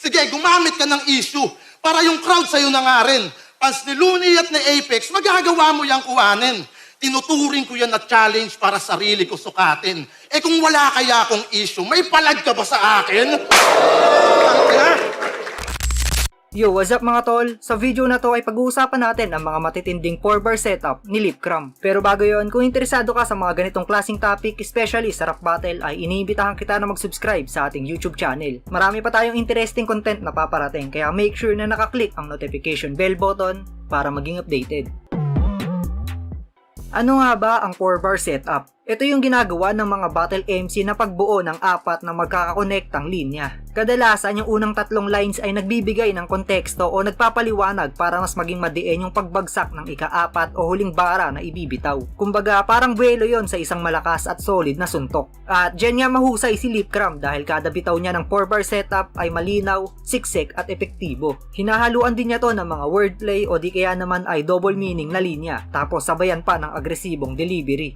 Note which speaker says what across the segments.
Speaker 1: Sige, gumamit ka ng issue para yung crowd sa'yo na nga rin. Pas ni Looney at ni Apex, magagawa mo yung kuhanin. Tinuturing ko yan na challenge para sarili ko sukatin. Eh kung wala kaya akong issue, may palag ka ba sa akin?
Speaker 2: Yo, what's up mga tol? Sa video na to ay pag-uusapan natin ang mga matitinding 4-bar setup ni Lipcram. Pero bago yon, kung interesado ka sa mga ganitong klaseng topic, especially sa rap battle, ay iniimbitahan kita na mag-subscribe sa ating YouTube channel. Marami pa tayong interesting content na paparating, kaya make sure na nakaklik ang notification bell button para maging updated. Ano nga ba ang 4-bar setup? Ito yung ginagawa ng mga battle MC na pagbuo ng apat na magkakakonektang linya. Kadalasan yung unang tatlong lines ay nagbibigay ng konteksto o nagpapaliwanag para mas maging madiin yung pagbagsak ng ika-apat o huling bara na ibibitaw. Kumbaga parang buwelo yon sa isang malakas at solid na suntok. At dyan nga mahusay si Lipcram dahil kada bitaw niya ng 4-bar setup ay malinaw, siksik at epektibo. Hinahaluan din niya to ng mga wordplay o di kaya naman ay double meaning na linya tapos sabayan pa ng agresibong delivery.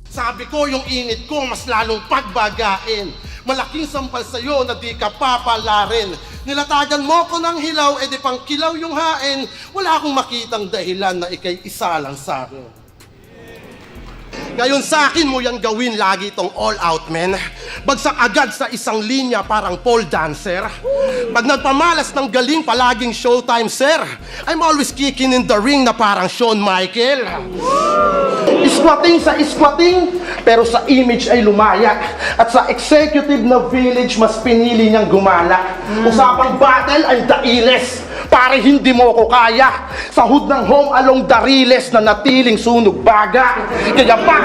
Speaker 1: Sabi ko, yung init ko mas lalong pagbagain. Malaking sampal sa'yo na di ka papalarin. Nilatagan mo ko ng hilaw, edi pang kilaw yung hain. Wala akong makitang dahilan na ikay isa lang sa'kin. Ngayon sa akin mo yan gawin lagi tong all out men. Bagsak agad sa isang linya parang pole dancer. Pag nagpamalas ng galing palaging showtime sir. I'm always kicking in the ring na parang Shawn Michael. Squatting sa squatting, pero sa image ay lumayak. At sa executive na village, mas pinili niyang gumala. Usapang battle ay dailes, pare hindi mo ko kaya. Sa hood ng home along dariles na natiling sunog baga. Kaya pa,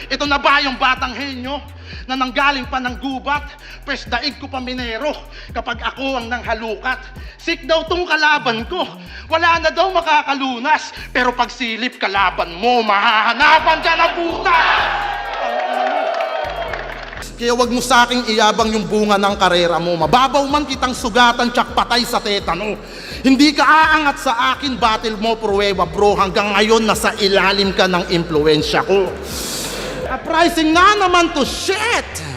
Speaker 1: ito na ba yung batang henyo na nanggaling pa ng gubat? Pwes daig ko pa minero kapag ako ang nanghalukat. Sick daw tong kalaban ko, wala na daw makakalunas. Pero pag silip kalaban mo, mahahanapan ka na puta! Kaya wag mo sa aking iyabang yung bunga ng karera mo. Mababaw man kitang sugatan, tsak patay sa tetano. Hindi ka aangat sa akin, battle mo pruweba bro. Hanggang ngayon nasa ilalim ka ng impluensya ko. Uprising na naman to shit!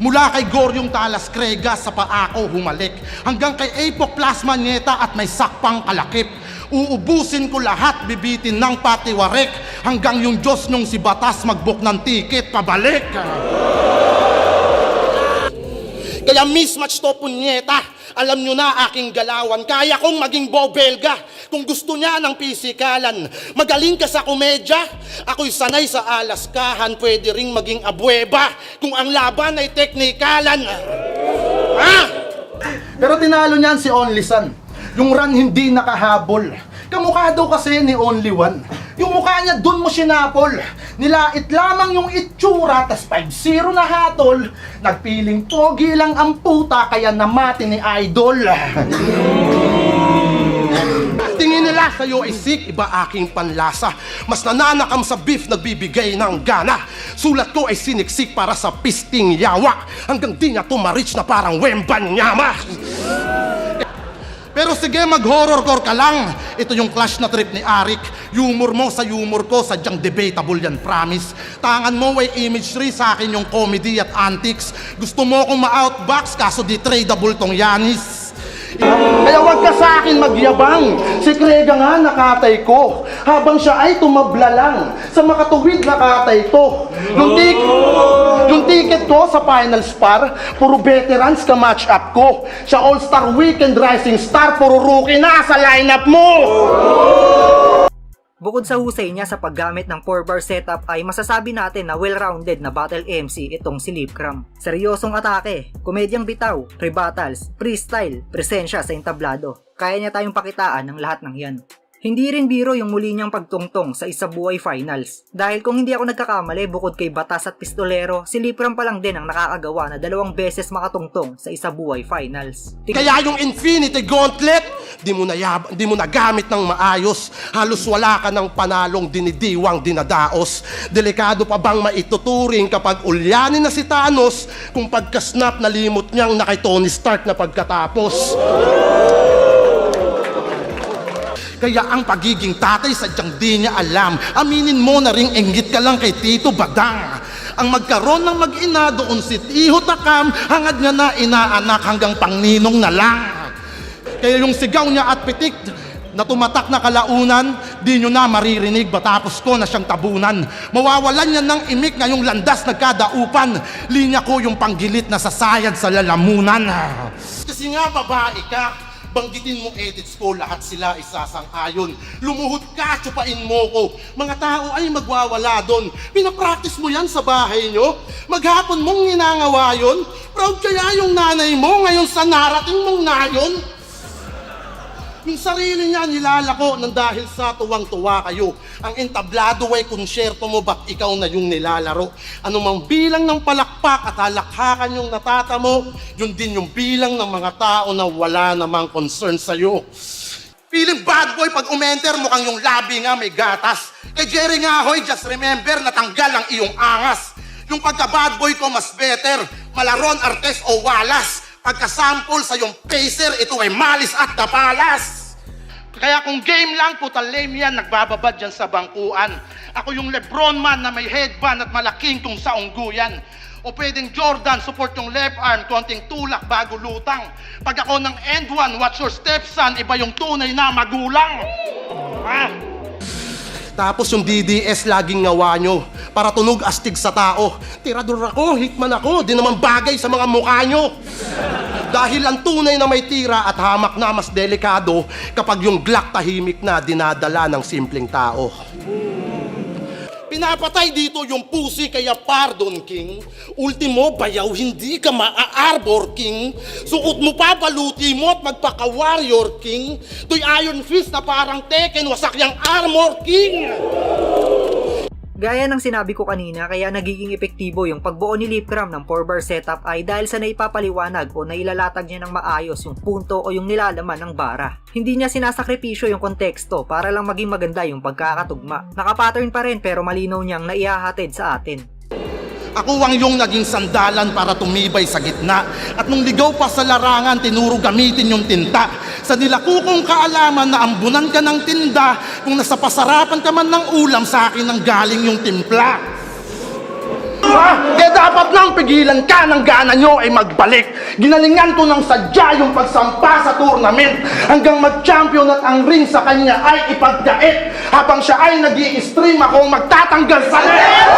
Speaker 1: Mula kay Goryong Talas Krega sa paako humalik, hanggang kay Apok Plasma Nieta at may sakpang kalakip. Uubusin ko lahat, bibitin ng patiwarek, hanggang yung Diyos nung si Batas magbook ng ticket pabalik. Kaya mismatch to punyeta. Alam nyo na aking galawan, kaya kong maging bobelga. Kung gusto niya ng pisikalan, magaling ka sa komedya. Ako'y sanay sa alaskahan, pwede ring maging abueba kung ang laban ay teknikalan. Ha? Pero tinalo niyan si Only Son. Yung run hindi nakahabol. Kamukha daw kasi ni Only One. Yung mukha niya dun mo sinapol. Nilait lamang yung itsura, tas 5-0 na hatol. Nagpiling pogi lang ang puta, kaya namati ni Idol. Tingin nila sa'yo ay sick, iba aking panlasa. Mas nananakam sa beef, nagbibigay ng gana. Sulat ko ay siniksik para sa pisting yawa. Hanggang di niya tumarich na parang Wembanyama. Pero sige, mag-horrorcore ka lang. Ito yung clash na trip ni Arik. Humor mo sa humor ko, sadyang debatable yan, promise. Tangan mo ay imagery, sa akin yung comedy at antics. Gusto mo akong ma-outbox, kaso di tradable tong Yanis. Kaya wag ka sa akin magyabang. Si Krega nga nakatay ko, habang siya ay tumabla lang. Sa makatuwid nakatay to. Yung ticket ko sa finals par, puro veterans ka match up ko. Siya all-star weekend rising star, puro rookie na sa lineup mo.
Speaker 2: Bukod sa husay niya sa paggamit ng 4-bar setup ay masasabi natin na well-rounded na battle MC itong si Lipcram. Seryosong atake, komedyang bitaw, rebuttals, freestyle, presensya sa entablado. Kaya niya tayong pakitaan ng lahat ng yan. Hindi rin biro yung muli niyang pagtungtong sa Isabuhay Finals. Dahil kung hindi ako nagkakamali, bukod kay Batas at Pistolero, si Lipcram pa lang din ang nakakagawa na 2 beses makatungtong sa Isabuhay Finals.
Speaker 1: Kaya yung Infinity Gauntlet, di mo na gamit ng maayos. Halos wala ka ng panalong dinidiwang dinadaos. Delikado pa bang maituturing kapag ulyanin na si Thanos kung pagka-snap nalimot niyang na kay Tony Stark na pagkatapos? Kaya ang pagiging tatay sadyang di niya alam. Aminin mo na ring inggit ka lang kay Tito Badang. Ang magkaroon ng mag-ina doon si Tiho Takam, hangad nga na inaanak hanggang pangninong na lang. Kaya yung sigaw niya at pitik na tumatak na kalaunan, di nyo na maririnig, batapos ko na siyang tabunan. Mawawalan niya ng imik ngayong landas nagkadaupan, linya ko yung panggilit na sasayad sa lalamunan. Kasi nga babae ka, banggitin mo edits ko, lahat sila isasang-ayon. Lumuhod ka, tsupain mo ko. Mga tao ay magwawala doon. Pinapractice mo yan sa bahay nyo? Maghapon mong ninangawa yun? Proud kaya yung nanay mo ngayon sa narating mong nayon? Yung sarili niya nilalako nang dahil sa tuwang-tuwa kayo. Ang entablado ay konsyerto mo, ba't ikaw na yung nilalaro? Anumang bilang ng palakpak at halakhakan yung natatamo, yun din yung bilang ng mga tao na wala namang concern sa'yo. Feeling bad boy pag umenter, mukhang yung labi nga may gatas. Kay Jerry nga hoy, just remember, natanggal ang iyong angas. Yung pagka-bad boy ko mas better, Malaron, Artes o Walas. Pagka-sample sa yung pacer, ito ay malis at tapalas. Kaya kung game lang, puta lame yan, nagbababad dyan sa bangkuan. Ako yung Lebron man na may headband at malaking kung sa ungguyan. O pwedeng Jordan, support yung left arm, konting tulak bago lutang. Pag ako ng end one, watch your stepson, iba yung tunay na magulang. Tapos yung DDS laging ngawa nyo para tunog astig sa tao. Tirador ako, hitman ako, di naman bagay sa mga mukha nyo. Dahil ang tunay na may tira at hamak na mas delikado kapag yung Glock tahimik na dinadala ng simpleng tao. Pinapatay dito yung pusi kaya pardon king. Ultimo bayaw hindi ka maa-arbor king. Suot mo pa baluti mo at magpaka-warrior king. To'y iron fist na parang Tekken, wasak yang armor king.
Speaker 2: Gaya ng sinabi ko kanina, kaya nagiging epektibo yung pagbuo ni Lipcram ng 4-bar setup ay dahil sa naipapaliwanag o nailalatag niya ng maayos yung punto o yung nilalaman ng bara. Hindi niya sinasakripisyo yung konteksto para lang maging maganda yung pagkakatugma. Nakapattern pa rin pero malinaw niyang naihahatid sa atin.
Speaker 1: Ako ang yung naging sandalan para tumibay sa gitna. At nung ligaw pa sa larangan, tinuro gamitin yung tinta. Sa nilakukong kaalaman na ambunan ka ng tinda, kung nasa pasarapan ka man ng ulam, sa akin ang galing yung timpla. Kaya dapat nang pigilan ka ng gana nyo ay magbalik. Ginalingan ko ng sadya yung pagsampa sa tournament hanggang mag-champion at ang ring sa kanya ay ipagdait. Habang siya ay nag-i-stream, ako magtatanggal sa net!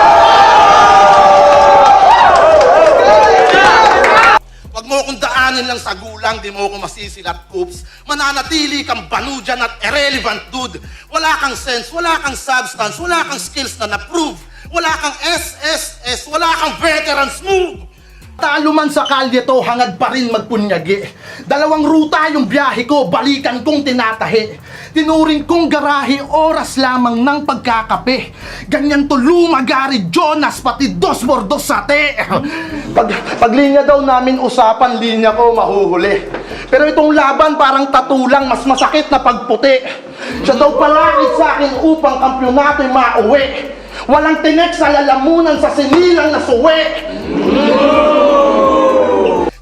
Speaker 1: Huwag mo akong daanin lang sa gulang, di mo ako masisilat, oops. Mananatili kang banu dyan at irrelevant dude. Wala kang sense, wala kang substance, wala kang skills na na-prove. Wala kang SSS, wala kang veteran's move. Talo man sa kalye to, hangad pa rin magpunyagi. Dalawang ruta yung biyahe ko, balikan kong tinatahi. Tinuring kong garahe, oras lamang ng pagkakape. Ganyan to lumagari, Jonas, pati dos bordos sate. Paglinya daw namin usapan, linya ko mahuhuli. Pero itong laban parang tatulang, mas masakit na pagputi. Siya daw palakit sa akin upang kampyonato'y mauwi. Walang tinek sa lalamunan sa sinilang na suwi.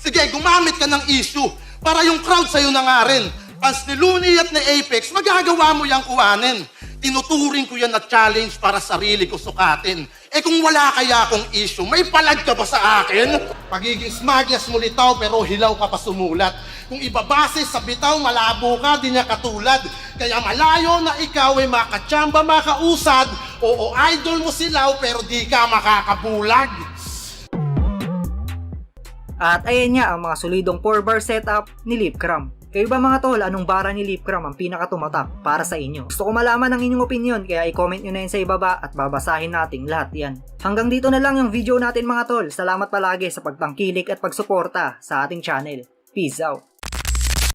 Speaker 1: Sige, gumamit ka ng issue para yung crowd sa'yo na nga rin. Fans ni Looney at ni Apex, magagawa mo yung kuhanin. Tinuturing ko yan na challenge para sarili ko sukatin. Eh kung wala kaya akong issue, may palag ka ba sa akin? Pagiging smuggles mo litaw pero hilaw ka pa sumulat. Kung ibabase sa bitaw, malabo ka, di niya katulad. Kaya malayo na ikaw ay makachamba, makausad. Oo, idol mo silaw pero di ka makakabulag.
Speaker 2: At ayan nga ang mga solidong 4-bar setup ni Lipcram. Kayo ba mga tol, anong bara ni Lipcram ang pinakatumatak para sa inyo? Gusto ko malaman ang inyong opinion kaya i-comment nyo na yun sa ibaba at babasahin natin lahat yan. Hanggang dito na lang yung video natin mga tol. Salamat palagi sa pagtangkilik at pagsuporta sa ating channel. Peace out!